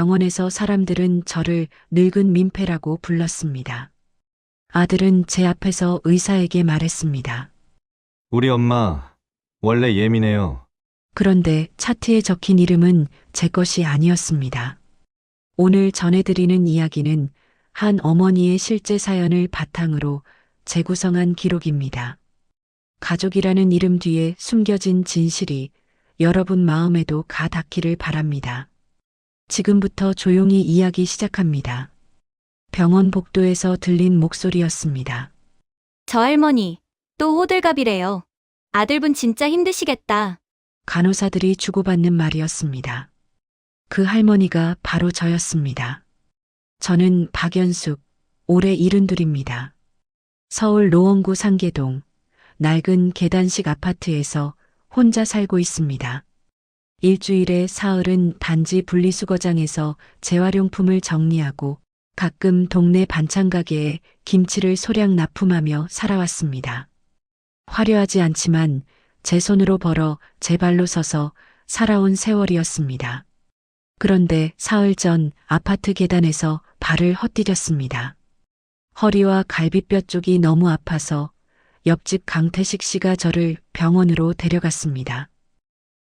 병원에서 사람들은 저를 늙은 민폐라고 불렀습니다. 아들은 제 앞에서 의사에게 말했습니다. 우리 엄마 원래 예민해요. 그런데 차트에 적힌 이름은 제 것이 아니었습니다. 오늘 전해드리는 이야기는 한 어머니의 실제 사연을 바탕으로 재구성한 기록입니다. 가족이라는 이름 뒤에 숨겨진 진실이 여러분 마음에도 가닿기를 바랍니다. 지금부터 조용히 이야기 시작합니다. 병원 복도에서 들린 목소리였습니다. 저 할머니, 또 호들갑이래요. 아들분 진짜 힘드시겠다. 간호사들이 주고받는 말이었습니다. 그 할머니가 바로 저였습니다. 저는 박연숙, 올해 72입니다. 서울 노원구 상계동, 낡은 계단식 아파트에서 혼자 살고 있습니다. 일주일에 사흘은 단지 분리수거장에서 재활용품을 정리하고 가끔 동네 반찬 가게에 김치를 소량 납품하며 살아왔습니다. 화려하지 않지만 제 손으로 벌어 제 발로 서서 살아온 세월이었습니다. 그런데 사흘 전 아파트 계단에서 발을 헛디뎠습니다. 허리와 갈비뼈 쪽이 너무 아파서 옆집 강태식 씨가 저를 병원으로 데려갔습니다.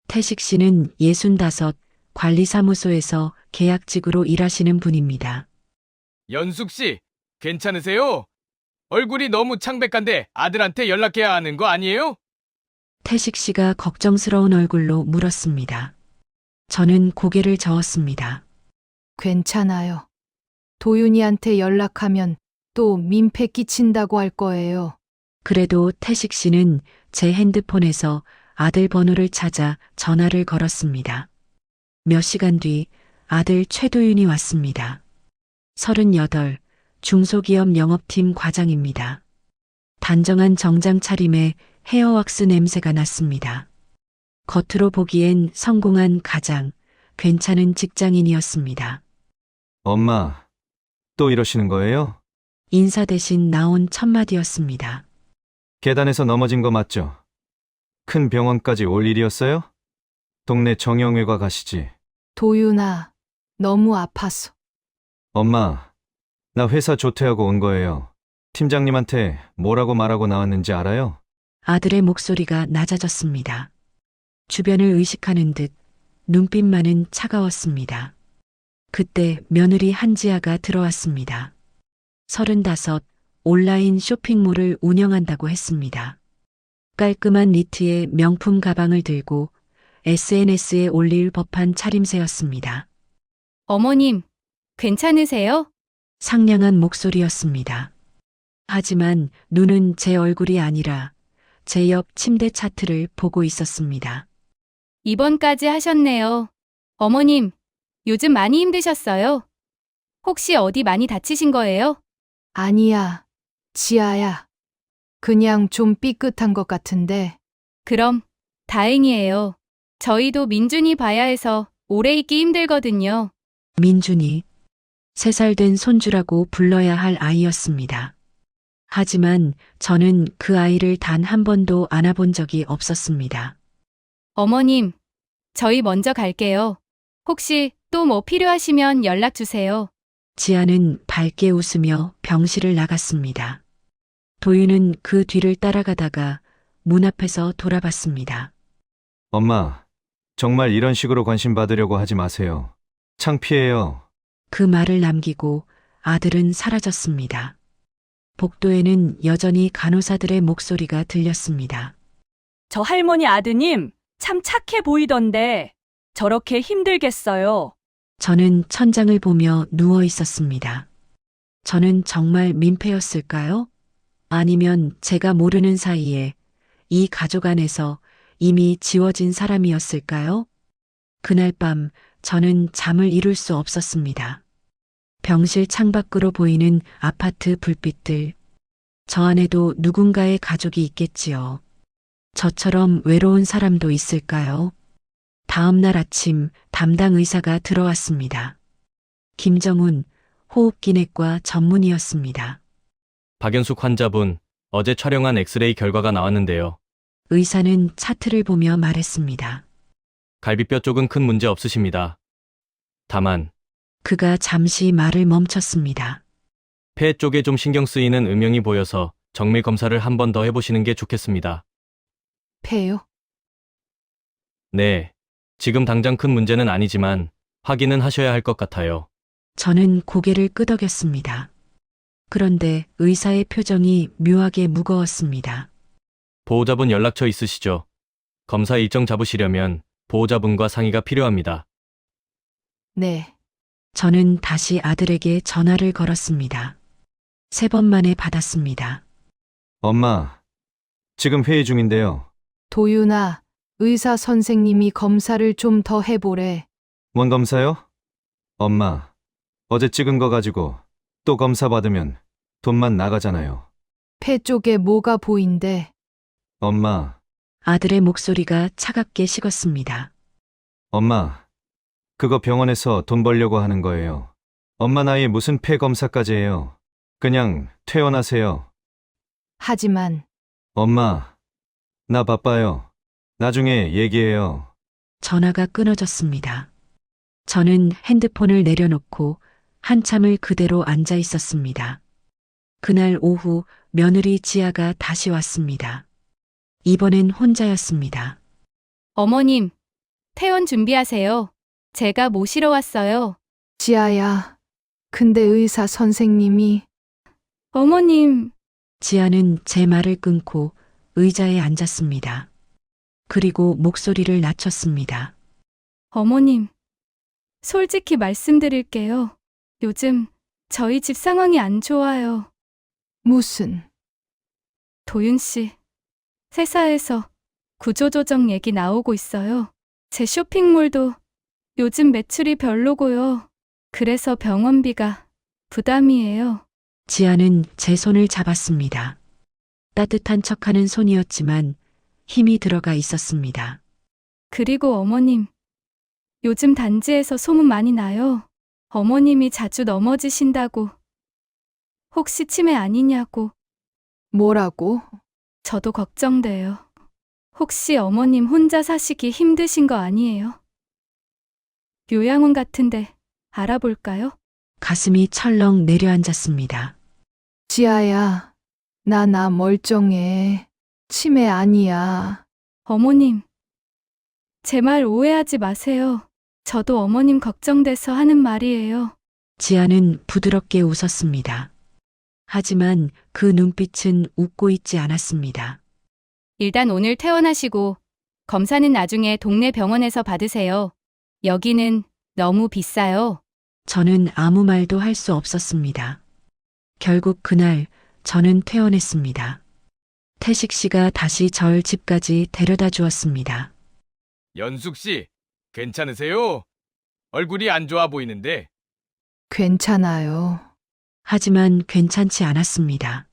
태식 씨는 65, 관리사무소에서 계약직으로 일하시는 분입니다. 연숙 씨, 괜찮으세요? 얼굴이 너무 창백한데 아들한테 연락해야 하는 거 아니에요? 태식 씨가 걱정스러운 얼굴로 물었습니다. 저는 고개를 저었습니다. 괜찮아요. 도윤이한테 연락하면 또 민폐 끼친다고 할 거예요. 그래도 태식 씨는 제 핸드폰에서 아들 번호를 찾아 전화를 걸었습니다. 몇 시간 뒤 아들 최도윤이 왔습니다. 38, 중소기업 영업팀 과장입니다. 단정한 정장 차림에 헤어왁스 냄새가 났습니다. 겉으로 보기엔 성공한 가장, 괜찮은 직장인이었습니다. 엄마 또 이러시는 거예요? 인사 대신 나온 첫마디였습니다. 계단에서 넘어진 거 맞죠? 큰 병원까지 올 일이었어요? 동네 정형외과 가시지. 도윤아, 너무 아팠어. 엄마, 나 회사 조퇴하고 온 거예요. 팀장님한테 뭐라고 말하고 나왔는지 알아요? 아들의 목소리가 낮아졌습니다. 주변을 의식하는 듯 눈빛만은 차가웠습니다. 그때 며느리 한지아가 들어왔습니다. 35, 온라인 쇼핑몰을 운영한다고 했습니다. 깔끔한 니트에 명품 가방을 들고 SNS에 올릴 법한 차림새였습니다. 어머님, 괜찮으세요? 상냥한 목소리였습니다. 하지만 눈은 제 얼굴이 아니라 제 옆 침대 차트를 보고 있었습니다. 입원까지 하셨네요. 어머님, 요즘 많이 힘드셨어요? 혹시 어디 많이 다치신 거예요? 아니야, 지아야. 그냥 좀 삐끗한 것 같은데. 그럼 다행이에요. 저희도 민준이 봐야 해서 오래 있기 힘들거든요. 민준이 3살 된 손주라고 불러야 할 아이였습니다. 하지만 저는 그 아이를 단 한 번도 안아본 적이 없었습니다. 어머님, 저희 먼저 갈게요. 혹시 또 뭐 필요하시면 연락 주세요. 지아는 밝게 웃으며 병실을 나갔습니다. 도윤은 그 뒤를 따라가다가 문 앞에서 돌아봤습니다. 엄마, 정말 이런 식으로 관심 받으려고 하지 마세요. 창피해요. 그 말을 남기고 아들은 사라졌습니다. 복도에는 여전히 간호사들의 목소리가 들렸습니다. 저 할머니 아드님 참 착해 보이던데 저렇게 힘들겠어요. 저는 천장을 보며 누워 있었습니다. 저는 정말 민폐였을까요? 아니면 제가 모르는 사이에 이 가족 안에서 이미 지워진 사람이었을까요? 그날 밤 저는 잠을 이룰 수 없었습니다. 병실 창밖으로 보이는 아파트 불빛들. 저 안에도 누군가의 가족이 있겠지요. 저처럼 외로운 사람도 있을까요? 다음 날 아침 담당 의사가 들어왔습니다. 김정훈, 호흡기내과 전문의였습니다. 박연숙 환자분, 어제 촬영한 엑스레이 결과가 나왔는데요. 의사는 차트를 보며 말했습니다. 갈비뼈 쪽은 큰 문제 없으십니다. 다만 그가 잠시 말을 멈췄습니다. 폐 쪽에 좀 신경 쓰이는 음영이 보여서 정밀 검사를 한 번 더 해보시는 게 좋겠습니다. 폐요? 네. 지금 당장 큰 문제는 아니지만 확인은 하셔야 할 것 같아요. 저는 고개를 끄덕였습니다. 그런데 의사의 표정이 묘하게 무거웠습니다. 보호자분 연락처 있으시죠? 검사 일정 잡으시려면 보호자분과 상의가 필요합니다. 네. 저는 다시 아들에게 전화를 걸었습니다. 3번 만에 받았습니다. 엄마, 지금 회의 중인데요. 도윤아, 의사 선생님이 검사를 좀 더 해보래. 뭔 검사요? 엄마, 어제 찍은 거 가지고 또 검사 받으면 돈만 나가잖아요. 폐 쪽에 뭐가 보인대? 엄마, 아들의 목소리가 차갑게 식었습니다. 엄마, 그거 병원에서 돈 벌려고 하는 거예요. 엄마 나이에 무슨 폐 검사까지 해요. 그냥 퇴원하세요. 하지만 엄마, 나 바빠요. 나중에 얘기해요. 전화가 끊어졌습니다. 저는 핸드폰을 내려놓고 한참을 그대로 앉아 있었습니다. 그날 오후 며느리 지아가 다시 왔습니다. 이번엔 혼자였습니다. 어머님, 퇴원 준비하세요. 제가 모시러 왔어요. 지아야, 근데 의사 선생님이 어머님, 지아는 제 말을 끊고 의자에 앉았습니다. 그리고 목소리를 낮췄습니다. 어머님, 솔직히 말씀드릴게요. 요즘 저희 집 상황이 안 좋아요. 무슨 도윤 씨, 회사에서 구조조정 얘기 나오고 있어요. 제 쇼핑몰도 요즘 매출이 별로고요. 그래서 병원비가 부담이에요. 지아는 제 손을 잡았습니다. 따뜻한 척하는 손이었지만 힘이 들어가 있었습니다. 그리고 어머님, 요즘 단지에서 소문 많이 나요. 어머님이 자주 넘어지신다고. 혹시 치매 아니냐고. 뭐라고? 저도 걱정돼요. 혹시 어머님 혼자 사시기 힘드신 거 아니에요? 요양원 같은데 알아볼까요? 가슴이 철렁 내려앉았습니다. 지아야, 나 멀쩡해. 치매 아니야. 어머님, 제 말 오해하지 마세요. 저도 어머님 걱정돼서 하는 말이에요. 지아는 부드럽게 웃었습니다. 하지만 그 눈빛은 웃고 있지 않았습니다. 일단 오늘 퇴원하시고 검사는 나중에 동네 병원에서 받으세요. 여기는 너무 비싸요. 저는 아무 말도 할 수 없었습니다. 결국 그날 저는 퇴원했습니다. 태식 씨가 다시 절 집까지 데려다 주었습니다. 연숙 씨, 괜찮으세요? 얼굴이 안 좋아 보이는데. 괜찮아요. 하지만 괜찮지 않았습니다.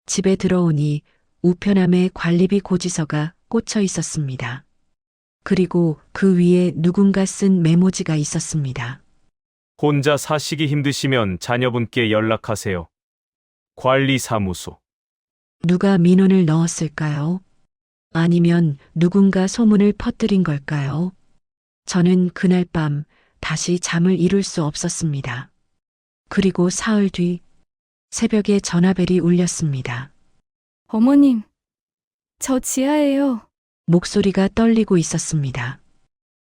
집에 들어오니 우편함에 관리비 고지서가 꽂혀 있었습니다. 그리고 그 위에 누군가 쓴 메모지가 있었습니다. 혼자 사시기 힘드시면 자녀분께 연락하세요. 관리사무소. 누가 민원을 넣었을까요? 아니면 누군가 소문을 퍼뜨린 걸까요? 저는 그날 밤 다시 잠을 이룰 수 없었습니다. 그리고 사흘 뒤 새벽에 전화벨이 울렸습니다. 어머님, 저 지아예요. 목소리가 떨리고 있었습니다.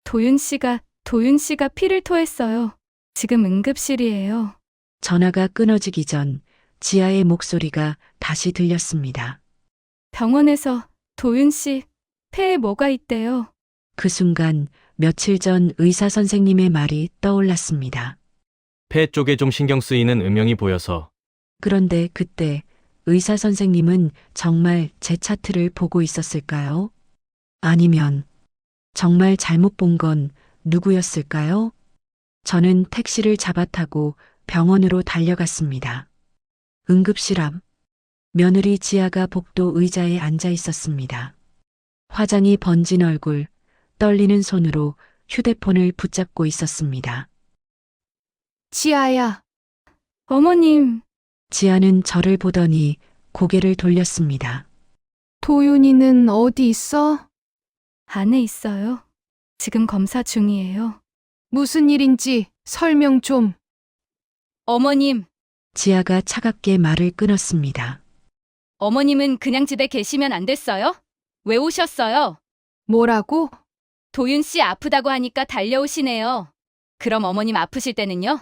도윤 씨가 피를 토했어요. 지금 응급실이에요. 전화가 끊어지기 전 지아의 목소리가 다시 들렸습니다. 병원에서 도윤 씨 폐에 뭐가 있대요. 그 순간 며칠 전 의사 선생님의 말이 떠올랐습니다. 폐 쪽에 좀 신경 쓰이는 음영이 보여서 그런데 그때 의사 선생님은 정말 제 차트를 보고 있었을까요? 아니면 정말 잘못 본 건 누구였을까요? 저는 택시를 잡아 타고 병원으로 달려갔습니다. 응급실 앞 며느리 지아가 복도 의자에 앉아 있었습니다. 화장이 번진 얼굴, 떨리는 손으로 휴대폰을 붙잡고 있었습니다. 지아야, 어머님, 지아는 저를 보더니 고개를 돌렸습니다. 도윤이는 어디 있어? 안에 있어요. 지금 검사 중이에요. 무슨 일인지 설명 좀. 어머님, 지아가 차갑게 말을 끊었습니다. 어머님은 그냥 집에 계시면 안 됐어요? 왜 오셨어요? 뭐라고? 도윤 씨 아프다고 하니까 달려오시네요. 그럼 어머님 아프실 때는요?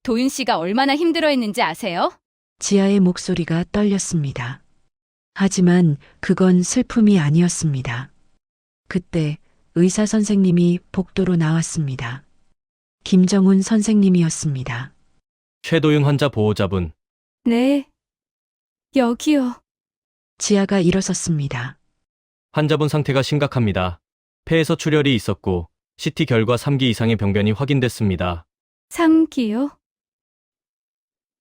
도윤 씨가 얼마나 힘들어했는지 아세요? 지아의 목소리가 떨렸습니다. 하지만 그건 슬픔이 아니었습니다. 그때 의사 선생님이 복도로 나왔습니다. 김정훈 선생님이었습니다. 최도윤 환자 보호자분, 네. 여기요. 지아가 일어섰습니다. 환자분 상태가 심각합니다. 폐에서 출혈이 있었고 CT 결과 3기 이상의 병변이 확인됐습니다. 3기요?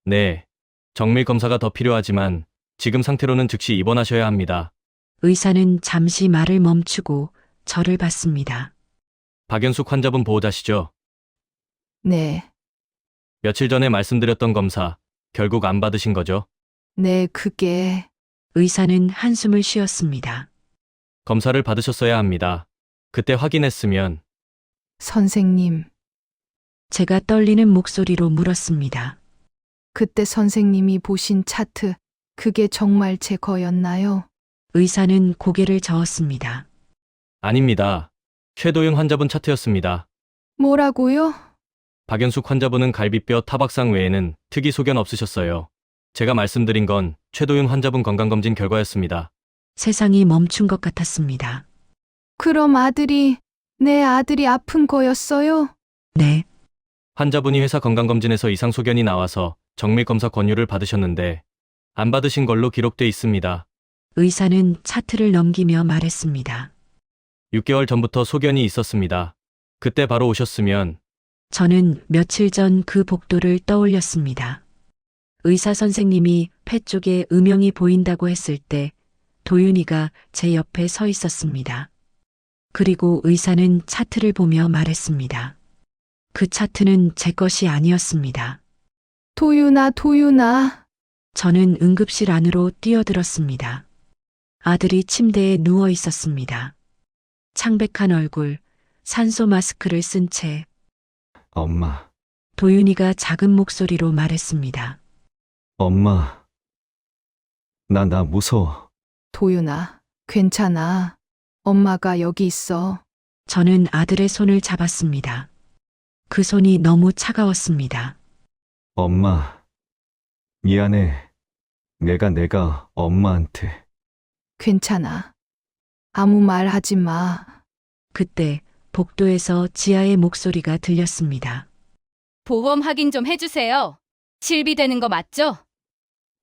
네. 정밀 검사가 더 필요하지만 지금 상태로는 즉시 입원하셔야 합니다. 의사는 잠시 말을 멈추고 저를 봤습니다. 박연숙 환자분 보호자시죠? 네. 며칠 전에 말씀드렸던 검사 결국 안 받으신 거죠? 네, 그게 의사는 한숨을 쉬었습니다. 검사를 받으셨어야 합니다. 그때 확인했으면 선생님. 제가 떨리는 목소리로 물었습니다. 그때 선생님이 보신 차트, 그게 정말 제 거였나요? 의사는 고개를 저었습니다. 아닙니다. 최도윤 환자분 차트였습니다. 뭐라고요? 박연숙 환자분은 갈비뼈 타박상 외에는 특이 소견 없으셨어요. 제가 말씀드린 건 최도윤 환자분 건강검진 결과였습니다. 세상이 멈춘 것 같았습니다. 그럼 내 아들이 아픈 거였어요? 네, 환자분이 회사 건강검진에서 이상 소견이 나와서 정밀검사 권유를 받으셨는데 안 받으신 걸로 기록돼 있습니다. 의사는 차트를 넘기며 말했습니다. 6개월 전부터 소견이 있었습니다. 그때 바로 오셨으면 저는 며칠 전 그 복도를 떠올렸습니다. 의사 선생님이 폐 쪽에 음영이 보인다고 했을 때 도윤이가 제 옆에 서 있었습니다. 그리고 의사는 차트를 보며 말했습니다. 그 차트는 제 것이 아니었습니다. 도윤아. 저는 응급실 안으로 뛰어들었습니다. 아들이 침대에 누워 있었습니다. 창백한 얼굴, 산소 마스크를 쓴 채 엄마, 도윤이가 작은 목소리로 말했습니다. 엄마. 나 무서워. 도윤아, 괜찮아. 엄마가 여기 있어. 저는 아들의 손을 잡았습니다. 그 손이 너무 차가웠습니다. 엄마, 미안해. 내가 엄마한테. 괜찮아. 아무 말 하지 마. 그때 복도에서 지아의 목소리가 들렸습니다. 보험 확인 좀 해주세요. 실비되는 거 맞죠?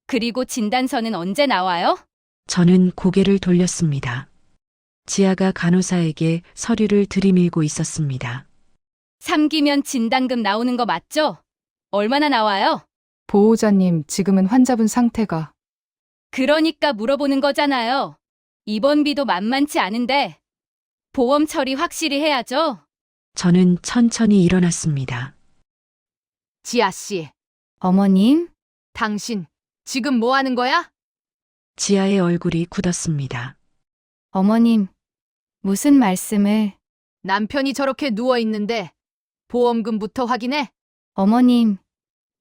그리고 진단서는 언제 나와요? 저는 고개를 돌렸습니다. 지아가 간호사에게 서류를 들이밀고 있었습니다. 3기면 진단금 나오는 거 맞죠? 얼마나 나와요? 보호자님, 지금은 환자분 상태가 그러니까 물어보는 거잖아요. 입원비도 만만치 않은데 보험 처리 확실히 해야죠. 저는 천천히 일어났습니다. 지아 씨, 어머님? 당신 지금 뭐 하는 거야? 지아의 얼굴이 굳었습니다. 어머님, 무슨 말씀을? 남편이 저렇게 누워 있는데 보험금부터 확인해. 어머님,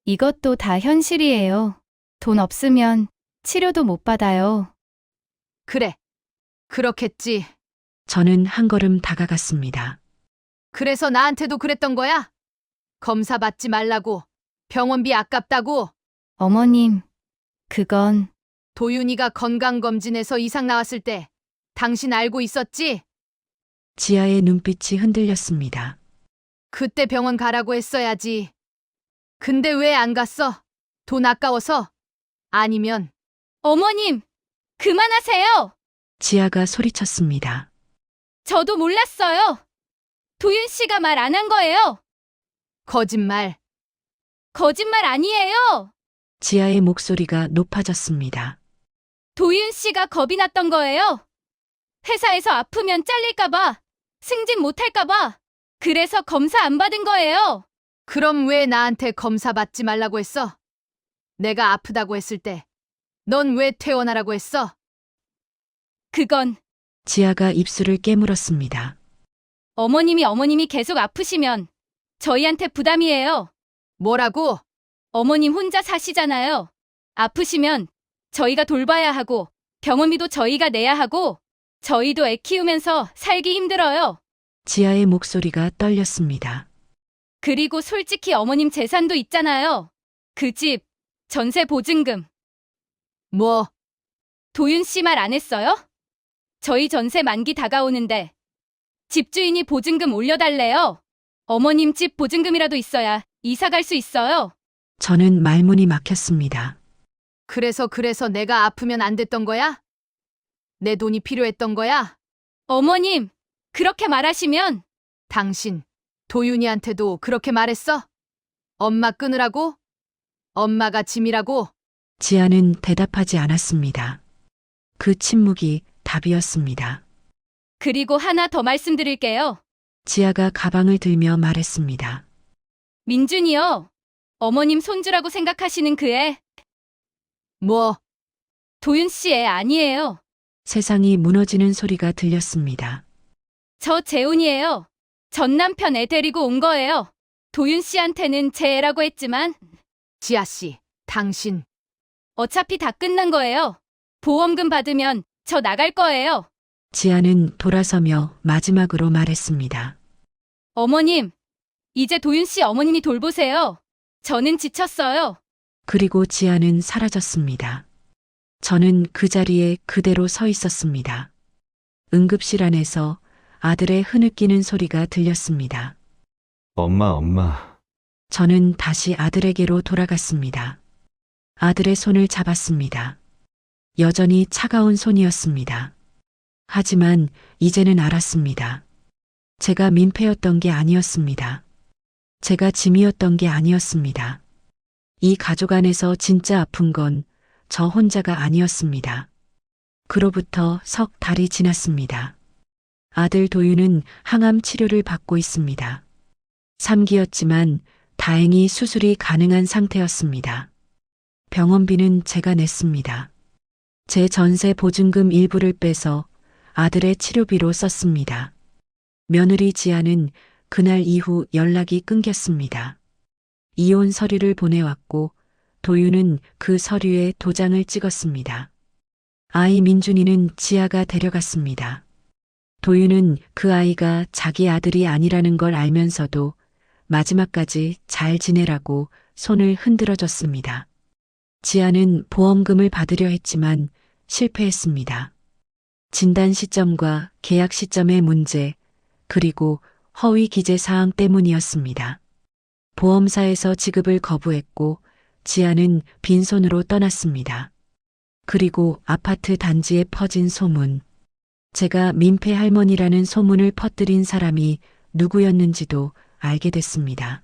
이것도 다 현실이에요. 돈 없으면 치료도 못 받아요. 그래. 그렇겠지. 저는 한 걸음 다가갔습니다. 그래서 나한테도 그랬던 거야? 검사 받지 말라고. 병원비 아깝다고. 어머님, 그건 도윤이가 건강검진에서 이상 나왔을 때 당신 알고 있었지? 지아의 눈빛이 흔들렸습니다. 그때 병원 가라고 했어야지. 근데 왜 안 갔어? 돈 아까워서? 아니면 어머님, 그만하세요. 지아가 소리쳤습니다. 저도 몰랐어요. 도윤 씨가 말 안 한 거예요. 거짓말. 거짓말 아니에요. 지아의 목소리가 높아졌습니다. 도윤 씨가 겁이 났던 거예요. 회사에서 아프면 잘릴까봐, 승진 못할까봐. 그래서 검사 안 받은 거예요. 그럼 왜 나한테 검사 받지 말라고 했어? 내가 아프다고 했을 때 넌 왜 퇴원하라고 했어? 그건 지아가 입술을 깨물었습니다. 어머님이 계속 아프시면 저희한테 부담이에요. 뭐라고? 어머님 혼자 사시잖아요. 아프시면 저희가 돌봐야 하고 병원비도 저희가 내야 하고 저희도 애 키우면서 살기 힘들어요. 지아의 목소리가 떨렸습니다. 그리고 솔직히 어머님 재산도 있잖아요. 그 집, 전세 보증금. 뭐, 도윤 씨 말 안 했어요? 저희 전세 만기 다가오는데 집주인이 보증금 올려달래요. 어머님 집 보증금이라도 있어야 이사 갈 수 있어요. 저는 말문이 막혔습니다. 그래서 내가 아프면 안 됐던 거야? 내 돈이 필요했던 거야? 어머님, 그렇게 말하시면 당신, 도윤이한테도 그렇게 말했어? 엄마 끊으라고? 엄마가 짐이라고? 지아는 대답하지 않았습니다. 그 침묵이 답이었습니다. 그리고 하나 더 말씀드릴게요. 지아가 가방을 들며 말했습니다. 민준이요. 어머님 손주라고 생각하시는 그 애, 뭐, 도윤 씨 애 아니에요. 세상이 무너지는 소리가 들렸습니다. 저 재훈이에요. 전 남편 애 데리고 온 거예요. 도윤 씨한테는 제 애라고 했지만 지아씨, 당신, 어차피 다 끝난 거예요. 보험금 받으면 저 나갈 거예요. 지아는 돌아서며 마지막으로 말했습니다. 어머님, 이제 도윤 씨 어머님이 돌보세요. 저는 지쳤어요. 그리고 지아는 사라졌습니다. 저는 그 자리에 그대로 서 있었습니다. 응급실 안에서 아들의 흐느끼는 소리가 들렸습니다. 엄마. 저는 다시 아들에게로 돌아갔습니다. 아들의 손을 잡았습니다. 여전히 차가운 손이었습니다. 하지만 이제는 알았습니다. 제가 민폐였던 게 아니었습니다. 제가 짐이었던 게 아니었습니다. 이 가족 안에서 진짜 아픈 건 저 혼자가 아니었습니다. 그로부터 석 달이 지났습니다. 아들 도윤은 항암 치료를 받고 있습니다. 3기였지만 다행히 수술이 가능한 상태였습니다. 병원비는 제가 냈습니다. 제 전세 보증금 일부를 빼서 아들의 치료비로 썼습니다. 며느리 지아는 그날 이후 연락이 끊겼습니다. 이혼 서류를 보내왔고 도윤은 그 서류에 도장을 찍었습니다. 아이 민준이는 지아가 데려갔습니다. 도윤은 그 아이가 자기 아들이 아니라는 걸 알면서도 마지막까지 잘 지내라고 손을 흔들어줬습니다. 지아는 보험금을 받으려 했지만 실패했습니다. 진단 시점과 계약 시점의 문제, 그리고 허위 기재 사항 때문이었습니다. 보험사에서 지급을 거부했고 지아는 빈손으로 떠났습니다. 그리고 아파트 단지에 퍼진 소문. 제가 민폐 할머니라는 소문을 퍼뜨린 사람이 누구였는지도 알게 됐습니다.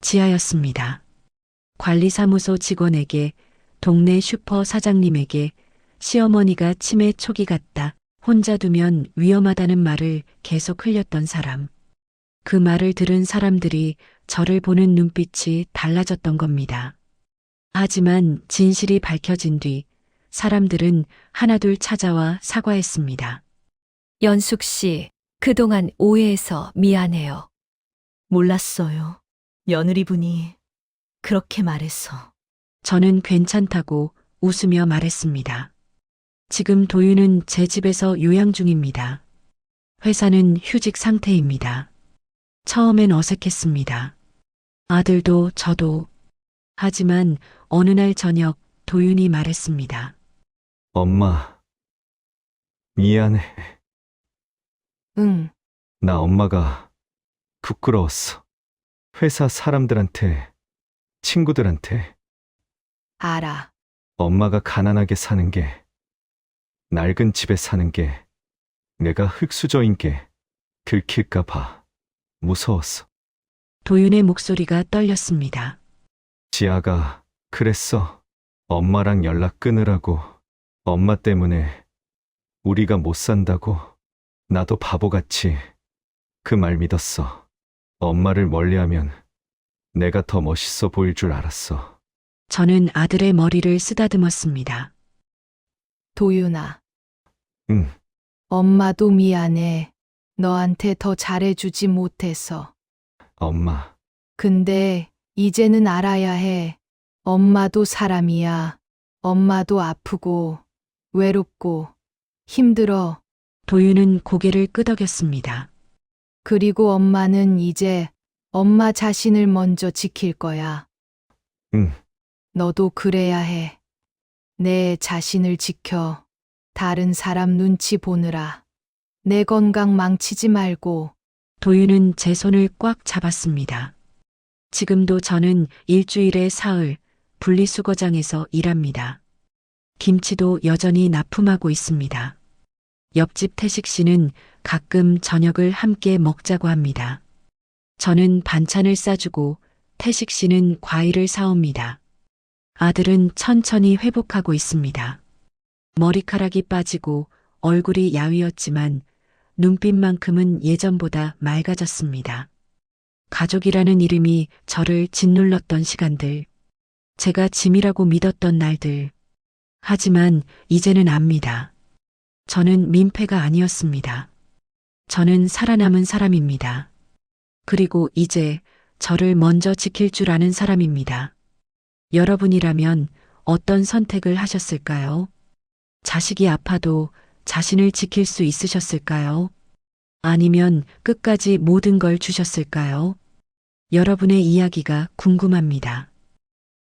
지아였습니다. 관리사무소 직원에게, 동네 슈퍼 사장님에게 시어머니가 치매 초기 같다, 혼자 두면 위험하다는 말을 계속 흘렸던 사람. 그 말을 들은 사람들이 저를 보는 눈빛이 달라졌던 겁니다. 하지만 진실이 밝혀진 뒤 사람들은 하나둘 찾아와 사과했습니다. 연숙 씨, 그동안 오해해서 미안해요. 몰랐어요. 며느리분이 그렇게 말해서. 저는 괜찮다고 웃으며 말했습니다. 지금 도윤은 제 집에서 요양 중입니다. 회사는 휴직 상태입니다. 처음엔 어색했습니다. 아들도 저도. 하지만 어느 날 저녁 도윤이 말했습니다. 엄마. 미안해. 응, 나 엄마가 부끄러웠어. 회사 사람들한테, 친구들한테 알아. 엄마가 가난하게 사는 게, 낡은 집에 사는 게, 내가 흙수저인 게 들킬까 봐 무서웠어. 도윤의 목소리가 떨렸습니다. 지아가 그랬어. 엄마랑 연락 끊으라고. 엄마 때문에 우리가 못 산다고. 나도 바보같이 그 말 믿었어. 엄마를 멀리하면 내가 더 멋있어 보일 줄 알았어. 저는 아들의 머리를 쓰다듬었습니다. 도윤아, 응. 엄마도 미안해. 너한테 더 잘해주지 못해서. 엄마. 근데 이제는 알아야 해. 엄마도 사람이야. 엄마도 아프고, 외롭고, 힘들어. 도윤은 고개를 끄덕였습니다. 그리고 엄마는 이제 엄마 자신을 먼저 지킬 거야. 응. 너도 그래야 해. 내 자신을 지켜. 다른 사람 눈치 보느라. 내 건강 망치지 말고. 도윤은 제 손을 꽉 잡았습니다. 지금도 저는 일주일에 사흘 분리수거장에서 일합니다. 김치도 여전히 납품하고 있습니다. 옆집 태식 씨는 가끔 저녁을 함께 먹자고 합니다. 저는 반찬을 싸주고 태식 씨는 과일을 사옵니다. 아들은 천천히 회복하고 있습니다. 머리카락이 빠지고 얼굴이 야위었지만 눈빛만큼은 예전보다 맑아졌습니다. 가족이라는 이름이 저를 짓눌렀던 시간들, 제가 짐이라고 믿었던 날들. 하지만 이제는 압니다. 저는 민폐가 아니었습니다. 저는 살아남은 사람입니다. 그리고 이제 저를 먼저 지킬 줄 아는 사람입니다. 여러분이라면 어떤 선택을 하셨을까요? 자식이 아파도 자신을 지킬 수 있으셨을까요? 아니면 끝까지 모든 걸 주셨을까요? 여러분의 이야기가 궁금합니다.